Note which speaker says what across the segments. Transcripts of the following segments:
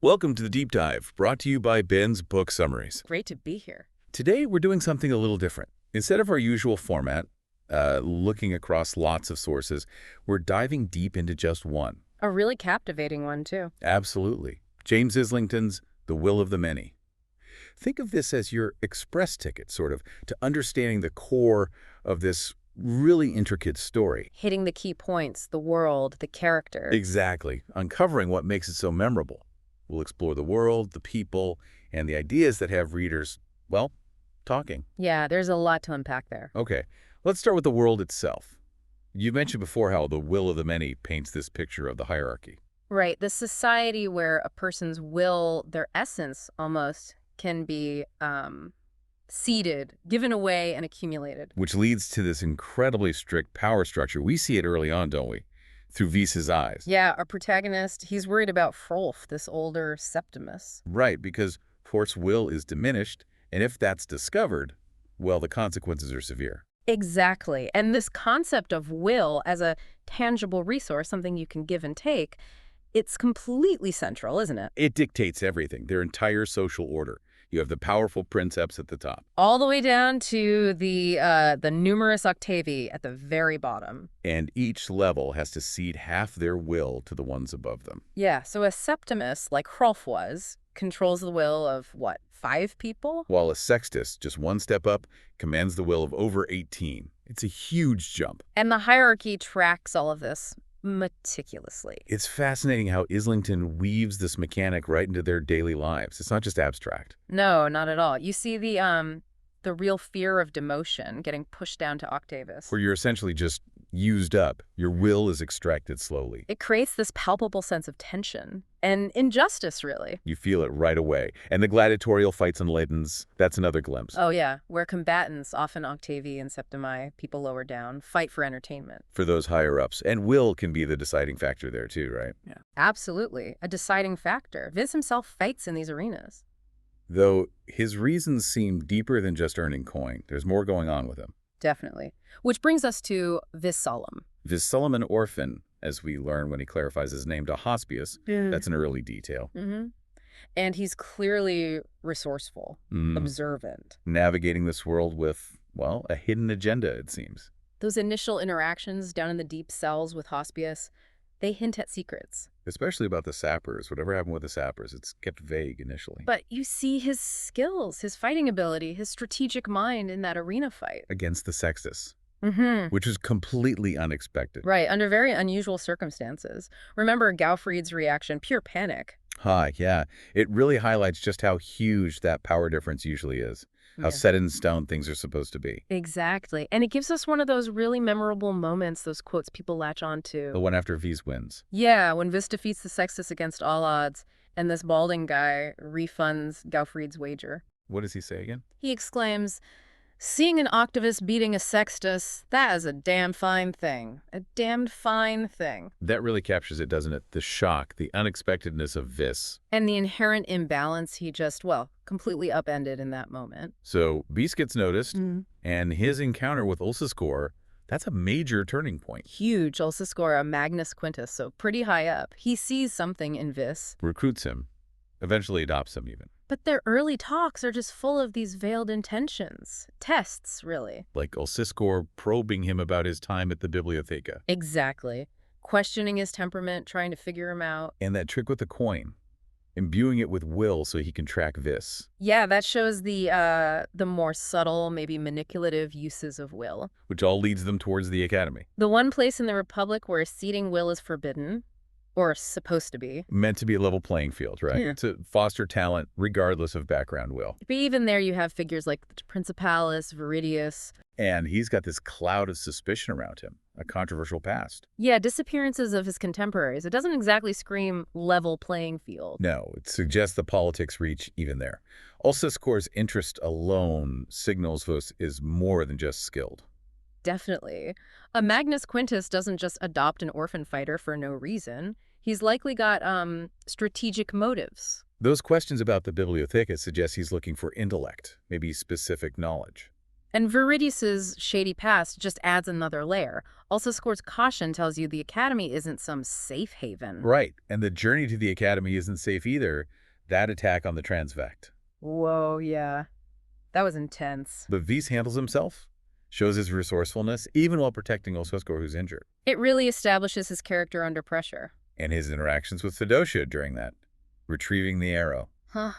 Speaker 1: Welcome to the Deep Dive, brought to you by Ben's Book Summaries.
Speaker 2: Great to be here.
Speaker 1: Today, we're doing something a little different. Instead of our usual format, looking across lots of sources, we're diving deep into just one.
Speaker 2: A really captivating one, too.
Speaker 1: Absolutely. James Islington's The Will of the Many. Think of this as your express ticket, sort of, to understanding the core of this really intricate story.
Speaker 2: Hitting the key points, the world, the character.
Speaker 1: Exactly. Uncovering what makes it so memorable. We'll explore the world, the people, and the ideas that have readers, well, talking.
Speaker 2: Yeah, there's a lot to unpack there.
Speaker 1: Okay, let's start with the world itself. You mentioned before how the will of the many paints this picture of the hierarchy.
Speaker 2: Right, the society where a person's will, their essence almost, can be ceded, given away, and accumulated.
Speaker 1: Which leads to this incredibly strict power structure. We see it early on, don't we? Through Vis's eyes.
Speaker 2: Yeah, our protagonist, he's worried about Hrolf, this older Septimus.
Speaker 1: Right, because Hrolf's will is diminished, and if that's discovered, well, the consequences are severe.
Speaker 2: Exactly. And this concept of will as a tangible resource, something you can give and take, it's completely central, isn't it?
Speaker 1: It dictates everything, their entire social order. You have the powerful Princeps at the top.
Speaker 2: All the way down to the numerous Octavii at the very bottom.
Speaker 1: And each level has to cede half their will to the ones above them.
Speaker 2: Yeah, so a Septimus, like Hrolf was, controls the will of, what, 5 people?
Speaker 1: While a Sextus, just one step up, commands the will of over 18. It's a huge jump.
Speaker 2: And the hierarchy tracks all of this meticulously.
Speaker 1: It's fascinating how Islington weaves this mechanic right into their daily lives. It's not just abstract.
Speaker 2: No, not at all. You see the real fear of demotion getting pushed down to Octavus.
Speaker 1: Where you're essentially just used up. Your will is extracted slowly.
Speaker 2: It creates this palpable sense of tension and injustice, really.
Speaker 1: You feel it right away. And the gladiatorial fights in Letens, that's another glimpse.
Speaker 2: Oh, yeah, where combatants, often Octavii and Septimi, people lower down, fight for entertainment.
Speaker 1: For those higher-ups. And will can be the deciding factor there, too, right?
Speaker 2: Yeah. Absolutely. A deciding factor. Vis himself fights in these arenas.
Speaker 1: Though his reasons seem deeper than just earning coin. There's more going on with him.
Speaker 2: Definitely. Which brings us to Vis.
Speaker 1: An orphan, as we learn when he clarifies his name to Hospius. That's an early detail.
Speaker 2: And he's clearly resourceful, observant.
Speaker 1: Navigating this world with, well, a hidden agenda, it seems.
Speaker 2: Those initial interactions down in the deep cells with Hospius, they hint at secrets.
Speaker 1: Especially about the Sappers. Whatever happened with the Sappers, it's kept vague initially.
Speaker 2: But you see his skills, his fighting ability, his strategic mind in that arena fight.
Speaker 1: Against the Sextus. Which was completely unexpected.
Speaker 2: Right, under very unusual circumstances. Remember Gaufried's reaction, pure panic.
Speaker 1: Yeah. It really highlights just how huge that power difference usually is. How set in stone things are supposed to be.
Speaker 2: Exactly. And it gives us one of those really memorable moments, those quotes people latch on to.
Speaker 1: The one after Vis wins.
Speaker 2: Yeah, when Vis defeats the Sextus against all odds, and this balding guy refunds Gaufried's wager.
Speaker 1: What does he say again?
Speaker 2: He exclaims, "Seeing an Octavus beating a Sextus, that is a damn fine thing. A damned fine thing."
Speaker 1: That really captures it, doesn't it? The shock, the unexpectedness of Vis.
Speaker 2: And the inherent imbalance he just, well, completely upended in that moment.
Speaker 1: So Vis gets noticed, and his encounter with Ulciscor, that's a major turning point.
Speaker 2: Huge. Ulciscor, a Magnus Quintus, so pretty high up. He sees something in Vis.
Speaker 1: Recruits him. Eventually adopts him even.
Speaker 2: But their early talks are just full of these veiled intentions. Tests, really.
Speaker 1: Like Ulciscor probing him about his time at the Bibliotheca.
Speaker 2: Exactly. Questioning his temperament, trying to figure him out.
Speaker 1: And that trick with the coin. Imbuing it with will so he can track Vis.
Speaker 2: Yeah, that shows the more subtle, maybe manipulative uses of will.
Speaker 1: Which all leads them towards the Academy.
Speaker 2: The one place in the Republic where ceding will is forbidden. Or supposed to be.
Speaker 1: Meant to be a level playing field, right?
Speaker 2: Yeah.
Speaker 1: To foster talent regardless of background will.
Speaker 2: But even there you have figures like Princeps, Viridius.
Speaker 1: And he's got this cloud of suspicion around him, a controversial past.
Speaker 2: Yeah, disappearances of his contemporaries. It doesn't exactly scream level playing field.
Speaker 1: No, it suggests the politics reach even there. Ulciscor's interest alone signals Vis is more than just skilled.
Speaker 2: Definitely. A Magnus Quintus doesn't just adopt an orphan fighter for no reason. He's likely got strategic motives.
Speaker 1: Those questions about the Bibliotheca suggest he's looking for intellect, maybe specific knowledge.
Speaker 2: And Viridius's shady past just adds another layer. Also scores caution tells you the academy isn't some safe haven.
Speaker 1: Right, and the journey to the academy isn't safe either. That attack on the transvect.
Speaker 2: Whoa, yeah. That was intense.
Speaker 1: But Vis handles himself, shows his resourcefulness, even while protecting Ososco, who's injured.
Speaker 2: It really establishes his character under pressure.
Speaker 1: And his interactions with Theodosia during that, retrieving the arrow.
Speaker 2: Huh.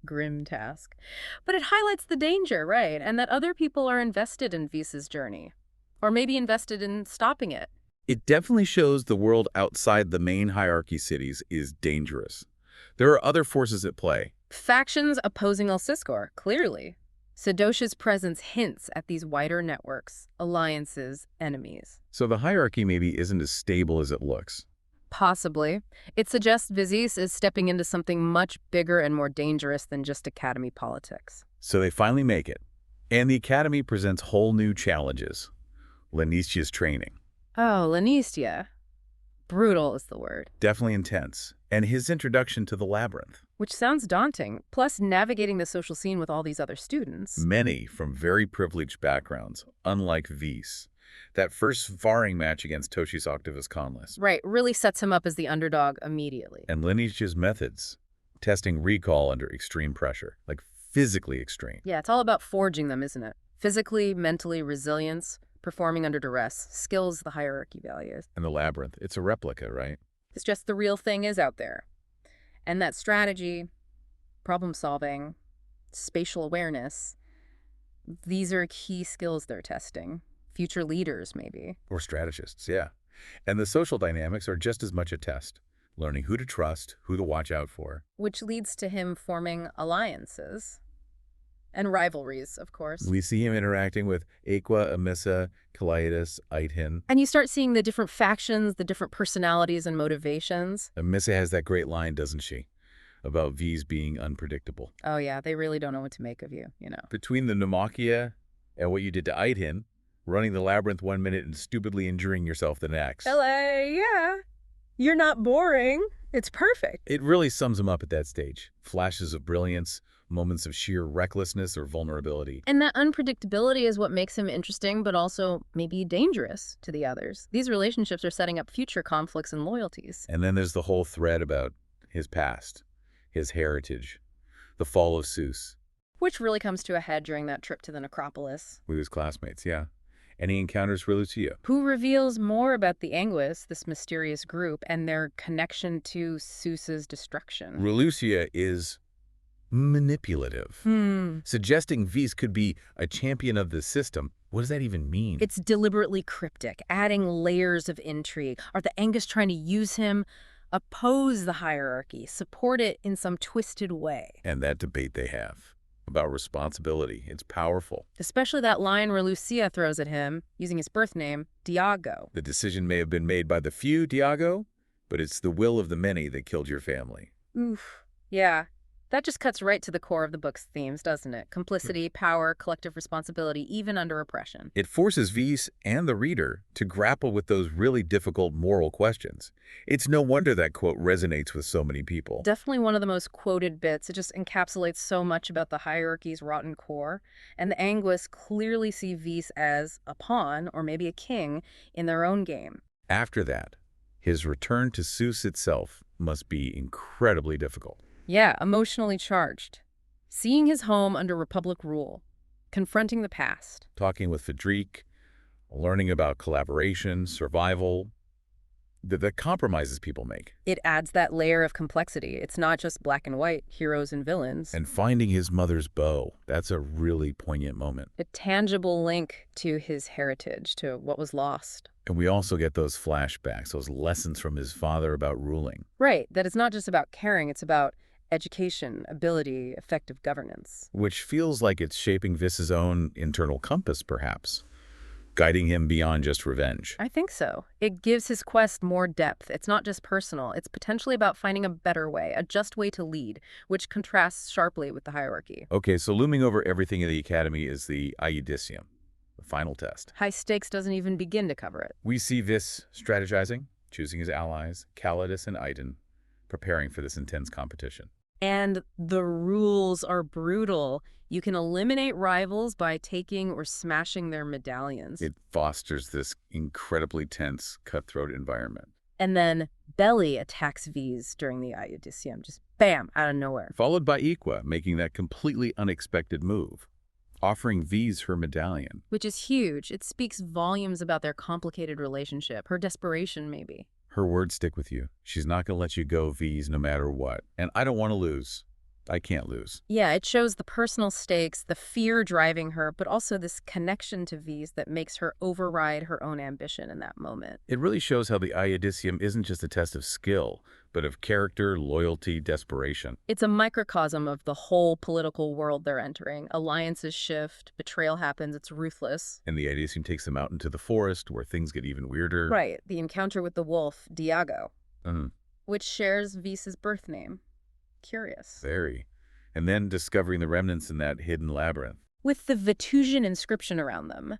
Speaker 2: Grim task. But it highlights the danger, right? And that other people are invested in Vis's journey. Or maybe invested in stopping it.
Speaker 1: It definitely shows the world outside the main hierarchy cities is dangerous. There are other forces at play.
Speaker 2: Factions opposing Ulciscor, clearly. Sedocia's presence hints at these wider networks, alliances, enemies.
Speaker 1: So the hierarchy maybe isn't as stable as it looks.
Speaker 2: Possibly. It suggests Visis is stepping into something much bigger and more dangerous than just academy politics.
Speaker 1: So they finally make it. And the academy presents whole new challenges. Lenestia's training.
Speaker 2: Oh, Lenestia. Brutal is the word.
Speaker 1: Definitely intense. And his introduction to the labyrinth.
Speaker 2: Which sounds daunting, plus navigating the social scene with all these other students.
Speaker 1: Many from very privileged backgrounds, unlike Vis. That first sparring match against Toshi's Octavus Conlis.
Speaker 2: Right, really sets him up as the underdog immediately.
Speaker 1: And Lenestia's methods, testing recall under extreme pressure, like physically extreme.
Speaker 2: Yeah, it's all about forging them, isn't it? Physically, mentally, resilience, performing under duress, skills the hierarchy values.
Speaker 1: And the labyrinth, it's a replica, right?
Speaker 2: It's just the real thing is out there. And that strategy, problem solving, spatial awareness, these are key skills they're testing. Future leaders, maybe.
Speaker 1: Or strategists, yeah. And the social dynamics are just as much a test. Learning who to trust, who to watch out for.
Speaker 2: Which leads to him forming alliances. And rivalries, of course.
Speaker 1: We see him interacting with Aqua, Amissa, Callias, Aithin.
Speaker 2: And you start seeing the different factions, the different personalities and motivations.
Speaker 1: Amissa has that great line, doesn't she? About Vis being unpredictable.
Speaker 2: Oh yeah, they really don't know what to make of you, you know.
Speaker 1: Between the Pneumachia and what you did to Aithin, running the labyrinth 1 minute and stupidly injuring yourself the next.
Speaker 2: LA, yeah. You're not boring. It's perfect.
Speaker 1: It really sums him up at that stage. Flashes of brilliance, moments of sheer recklessness or vulnerability.
Speaker 2: And that unpredictability is what makes him interesting, but also maybe dangerous to the others. These relationships are setting up future conflicts and loyalties.
Speaker 1: And then there's the whole thread about his past, his heritage, the fall of Suus.
Speaker 2: Which really comes to a head during that trip to the necropolis.
Speaker 1: With his classmates, yeah. And he encounters Relucia.
Speaker 2: Who reveals more about the Anguis, this mysterious group, and their connection to Suus's destruction.
Speaker 1: Relucia is manipulative, suggesting Vis could be a champion of the system. What does that even mean?
Speaker 2: It's deliberately cryptic, adding layers of intrigue. Are the Angus trying to use him, oppose the hierarchy, support it in some twisted way?
Speaker 1: And that debate they have about responsibility. It's powerful.
Speaker 2: Especially that line Relucia throws at him, using his birth name, Diago.
Speaker 1: The decision may have been made by the few, Diago, but it's the will of the many that killed your family.
Speaker 2: Oof. Yeah. That just cuts right to the core of the book's themes, doesn't it? Complicity, power, collective responsibility, even under oppression.
Speaker 1: It forces Vis and the reader to grapple with those really difficult moral questions. It's no wonder that quote resonates with so many people.
Speaker 2: Definitely one of the most quoted bits. It just encapsulates so much about the hierarchy's rotten core. And the Anguis clearly see Vis as a pawn, or maybe a king, in their own game.
Speaker 1: After that, his return to Suus itself must be incredibly difficult.
Speaker 2: Yeah, emotionally charged. Seeing his home under Republic rule, confronting the past.
Speaker 1: Talking with Fadrique, learning about collaboration, survival, the compromises people make.
Speaker 2: It adds that layer of complexity. It's not just black and white, heroes and villains.
Speaker 1: And finding his mother's bow, that's a really poignant moment.
Speaker 2: A tangible link to his heritage, to what was lost.
Speaker 1: And we also get those flashbacks, those lessons from his father about ruling.
Speaker 2: Right, that it's not just about caring, it's about education, ability, effective governance.
Speaker 1: Which feels like it's shaping Vis's own internal compass, perhaps, guiding him beyond just revenge.
Speaker 2: I think so. It gives his quest more depth. It's not just personal. It's potentially about finding a better way, a just way to lead, which contrasts sharply with the hierarchy.
Speaker 1: Okay, so looming over everything in the academy is the Iudicium, the final test.
Speaker 2: High stakes doesn't even begin to cover it.
Speaker 1: We see Vis strategizing, choosing his allies, Callias and Aithin, preparing for this intense competition.
Speaker 2: And the rules are brutal. You can eliminate rivals by taking or smashing their medallions.
Speaker 1: It fosters this incredibly tense, cutthroat environment.
Speaker 2: And then Belly attacks V's during the Iudicium, just bam, out of nowhere.
Speaker 1: Followed by Equa, making that completely unexpected move, offering V's her medallion.
Speaker 2: Which is huge. It speaks volumes about their complicated relationship, her desperation maybe.
Speaker 1: Her words stick with you. She's not going to let you go, V's, no matter what. And I don't want to lose. I can't lose.
Speaker 2: Yeah, it shows the personal stakes, the fear driving her, but also this connection to V's that makes her override her own ambition in that moment.
Speaker 1: It really shows how the Iudicium isn't just a test of skill, but of character, loyalty, desperation.
Speaker 2: It's a microcosm of the whole political world they're entering. Alliances shift, betrayal happens, it's ruthless.
Speaker 1: And the Iudicium takes them out into the forest, where things get even weirder.
Speaker 2: Right, the encounter with the wolf, Diago,
Speaker 1: Mm,
Speaker 2: which shares V's birth name. Curious.
Speaker 1: very. And then discovering the remnants in that hidden labyrinth.
Speaker 2: With the Vetusian inscription around them,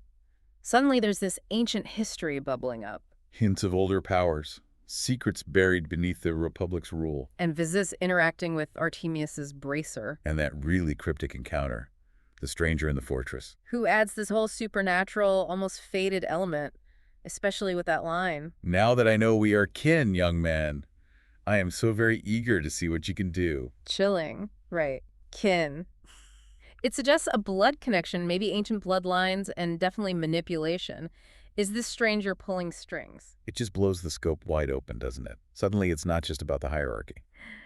Speaker 2: suddenly there's this ancient history bubbling up.
Speaker 1: Hints of older powers. Secrets buried beneath the Republic's rule.
Speaker 2: And Vizus interacting with Artemius's bracer,
Speaker 1: And that really cryptic encounter. The stranger in the fortress.
Speaker 2: who adds this whole supernatural, almost fated element, especially with that line.
Speaker 1: Now that I know we are kin, young man, I am so very eager to see what you can do.
Speaker 2: Chilling. Right. Kin. It suggests a blood connection, maybe ancient bloodlines, and definitely manipulation. Is this stranger pulling strings?
Speaker 1: It just blows the scope wide open, doesn't it? Suddenly it's not just about the hierarchy.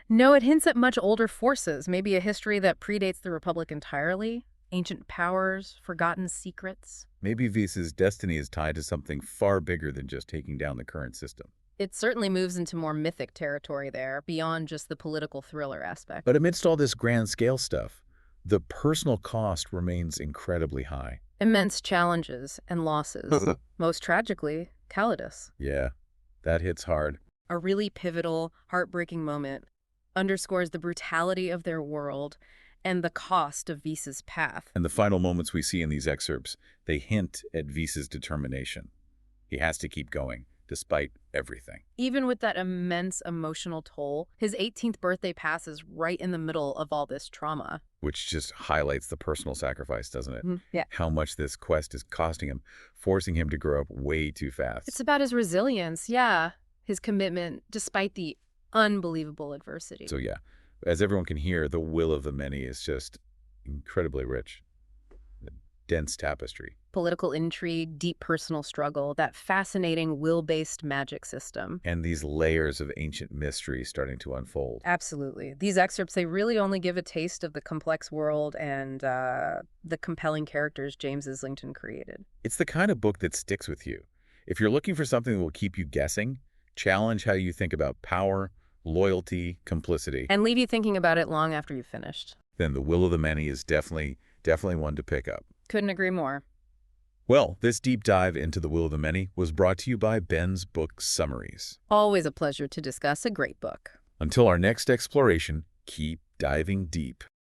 Speaker 2: No, it hints at much older forces, maybe a history that predates the Republic entirely. Ancient powers, forgotten secrets.
Speaker 1: Maybe Vis's destiny is tied to something far bigger than just taking down the current system.
Speaker 2: It certainly moves into more mythic territory there, beyond just the political thriller aspect.
Speaker 1: But amidst all this grand scale stuff, the personal cost remains incredibly high.
Speaker 2: Immense challenges and losses. Most tragically, Calidus.
Speaker 1: Yeah, that hits hard.
Speaker 2: A really pivotal, heartbreaking moment. Underscores the brutality of their world and the cost of Vis's path.
Speaker 1: And the final moments we see in these excerpts, they hint at Vis's determination. He has to keep going, despite everything.
Speaker 2: Even with that immense emotional toll, his 18th birthday passes right in the middle of all this trauma.
Speaker 1: Which just highlights the personal sacrifice, doesn't it?
Speaker 2: Yeah.
Speaker 1: How much this quest is costing him, forcing him to grow up way too fast.
Speaker 2: It's about his resilience, yeah. His commitment, despite the unbelievable adversity.
Speaker 1: So yeah, as everyone can hear, the will of the many is just incredibly rich. A dense tapestry.
Speaker 2: Political intrigue, deep personal struggle, that fascinating will-based magic system.
Speaker 1: And these layers of ancient mystery starting to unfold.
Speaker 2: Absolutely. These excerpts, they really only give a taste of the complex world and the compelling characters James Islington created.
Speaker 1: It's the kind of book that sticks with you. If you're looking for something that will keep you guessing, challenge how you think about power, loyalty, complicity,
Speaker 2: And leave you thinking about it long after you've finished.
Speaker 1: then The Will of the Many is definitely one to pick up.
Speaker 2: Couldn't agree more.
Speaker 1: Well, this deep dive into The Will of the Many was brought to you by Ben's Book Summaries.
Speaker 2: Always a pleasure to discuss a great book.
Speaker 1: Until our next exploration, keep diving deep.